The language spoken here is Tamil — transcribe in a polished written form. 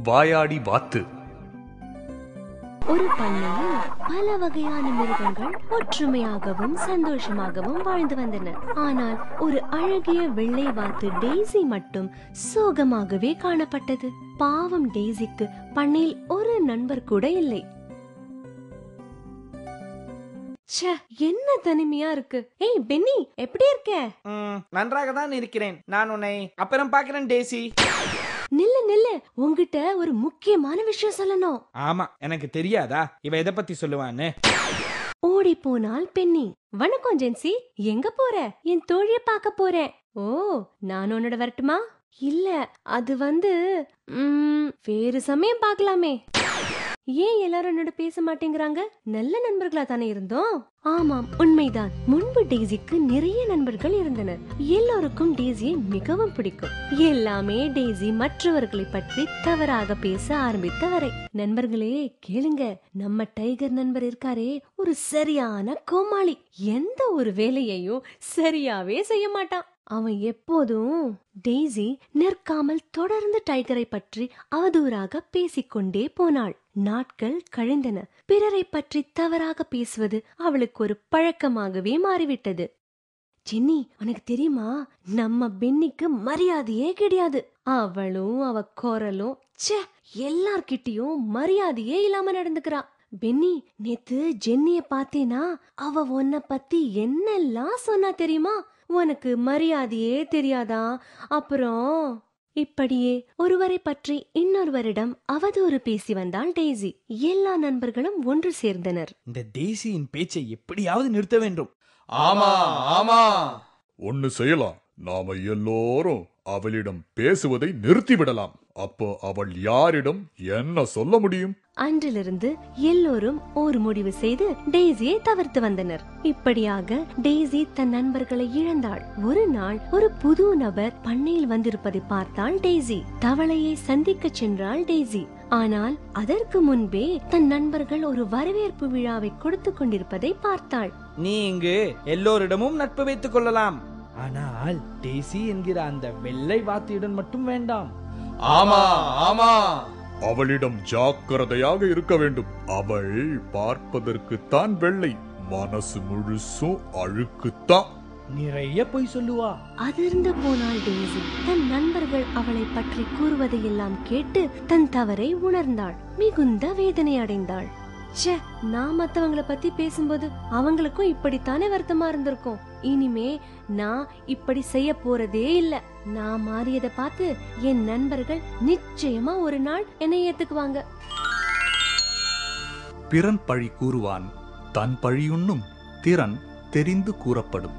வாயாடி வாத்து. ஒரு பண்ணையில் பல வகையான மிருகங்கள் ஒற்றுமையாகவும் சந்தோஷமாகவும் வாழ்ந்து வந்தன. ஆனால் ஒரு அழகிய வெள்ளை வாத்து டெய்ஸி மட்டும் சோகமாகவே காணப்பட்டது. பாவம் டெய்ஸிக்கு பண்ணையில் ஒரு நண்பர் கூட இல்லை. என்ன தனிமையா இருக்கு. ஏய் பென்னி, எப்படி இருக்க? நன்றாக தான் இருக்கிறேன். நான் உன்னை அப்புறம் பார்க்கிறேன் டெய்ஸி. நில்லு நில்லு, உன்கிட்ட ஒரு முக்கியமான விஷயம் சொல்லணும். ஆமா, எனக்கு தெரியாதா இவ எதை பத்தி சொல்லுவான்னு? ஓடி போனால் பென்னி. வணக்கம் ஜென்சி, எங்க போற? என் தோழிய பார்க்க போறேன். ஓ, நான் உன்னோட வரட்டுமா? இல்ல, அது வேறு சமயம் பார்க்கலாமே. ஏன் எல்லாரும் என்னோட பேச மாட்டேங்கிறாங்க? நல்ல நண்பர்களா தானே இருந்தோம். ஆமாம், உண்மைதான். முன்பு டெய்ஸிக்கு நிறைய நண்பர்கள் இருந்தனர். எல்லோருக்கும் டெய்ஸியை மிகவும் பிடிக்கும். எல்லாமே டெய்ஸி மற்றவர்களை பற்றி தவறாக பேச ஆரம்பித்த வரை. நண்பர்களே கேளுங்க, நம்ம டைகர் நண்பர் இருக்காரே, ஒரு சரியான கோமாளி. எந்த ஒரு வேலையையும் சரியாவே செய்ய மாட்டான். அவன் எப்போதும் டெய்ஸி நிற்காமல் தொடர்ந்து டைகரை பற்றி அவதூறாக பேசிக்கொண்டே போனாள். நாட்கள் கழிந்தன. பிறரை பற்றி தவறாக பேசுவது அவளுக்கு ஒரு பழக்கமாகவே மாறிவிட்டது. ஜென்னி, உனக்கு தெரியுமா, நம்ம பென்னிக்கு மரியாதையே கிடையாது. அவளும் அவ குரலும் எல்லார்கிட்டயும் மரியாதையே இல்லாம நடந்துக்கிறா. பென்னி, நேத்து ஜென்னிய பார்த்தேனா? அவ உன்னை பத்தி என்னெல்லாம் சொன்னா தெரியுமா? உனக்கு மரியாதையே தெரியாதா? அப்புறம் இப்படியே ஒருவரை பற்றி இன்னொருவரிடம் அவதூறு பேசி வந்தாள் டெய்ஸி. எல்லா நண்பர்களும் ஒன்று சேர்ந்தனர். இந்த டெய்ஸியின் பேச்சை எப்படியாவது நிறுத்த வேண்டும். ஆமா ஆமா, ஒன்னு செய்யலாம். நாம எல்லோரும் அவளிடம் பேசுவதை நிறுத்திவிடலாம். அப்போ அவள் யாரிடம் என்ன சொல்ல முடியும்? அன்றிலிருந்து எல்லோரும் ஒரு முடிவு செய்து டெய்ஸியை தவிர்த்து வந்தனர். இப்படியாக டெய்ஸி தன் நண்பர்களை இழந்தாள். ஒரு நாள் ஒரு புது நபர் பண்ணையில் வந்திருப்பதை பார்த்தாள் டெய்ஸி. தவளையை சந்திக்க சென்றாள் டெய்ஸி. ஆனால் அதற்கு முன்பே தன் நண்பர்கள் ஒரு வரவேற்பு விழாவை கொடுத்து கொண்டிருப்பதை பார்த்தாள். நீ இங்கு எல்லோரிடமும் நட்பு வைத்துக் கொள்ளலாம். ஆனால் டெய்ஸி என்கிற அந்த வெள்ளை வாத்தியுடன் மட்டும் வேண்டாம். ஆமா ஆமா, அவளிடம் ஜாக்கிரதையாக இருக்க வேண்டும். அவள் பார்ப்பதற்குத்தான் வெள்ளை, மனசு முழுசும் அழுக்குத்தான். நிறைய பொய் சொல்லுவா. அதிர்ந்து போனாள் டெய்ஸி. தன் நண்பர்கள் அவளை பற்றி கூறுவதையெல்லாம் கேட்டு தன் தவறை உணர்ந்தாள். மிகுந்த வேதனை அடைந்தாள். நான் மத்தவங்களை பத்தி பேசும்போது அவங்களுக்கும் இப்படித்தானே வருத்தமா இருந்திருக்கும். இனிமே நான் இப்படி செய்ய போறதே இல்ல. நான் மாறியதை பார்த்து என் நண்பர்கள் நிச்சயமா ஒரு நாள் என்னை ஏத்துக்குவாங்க. பிறன் பழி கூறுவான், தன் பழியுண்ணும் திறன் தெரிந்து கூறப்படும்.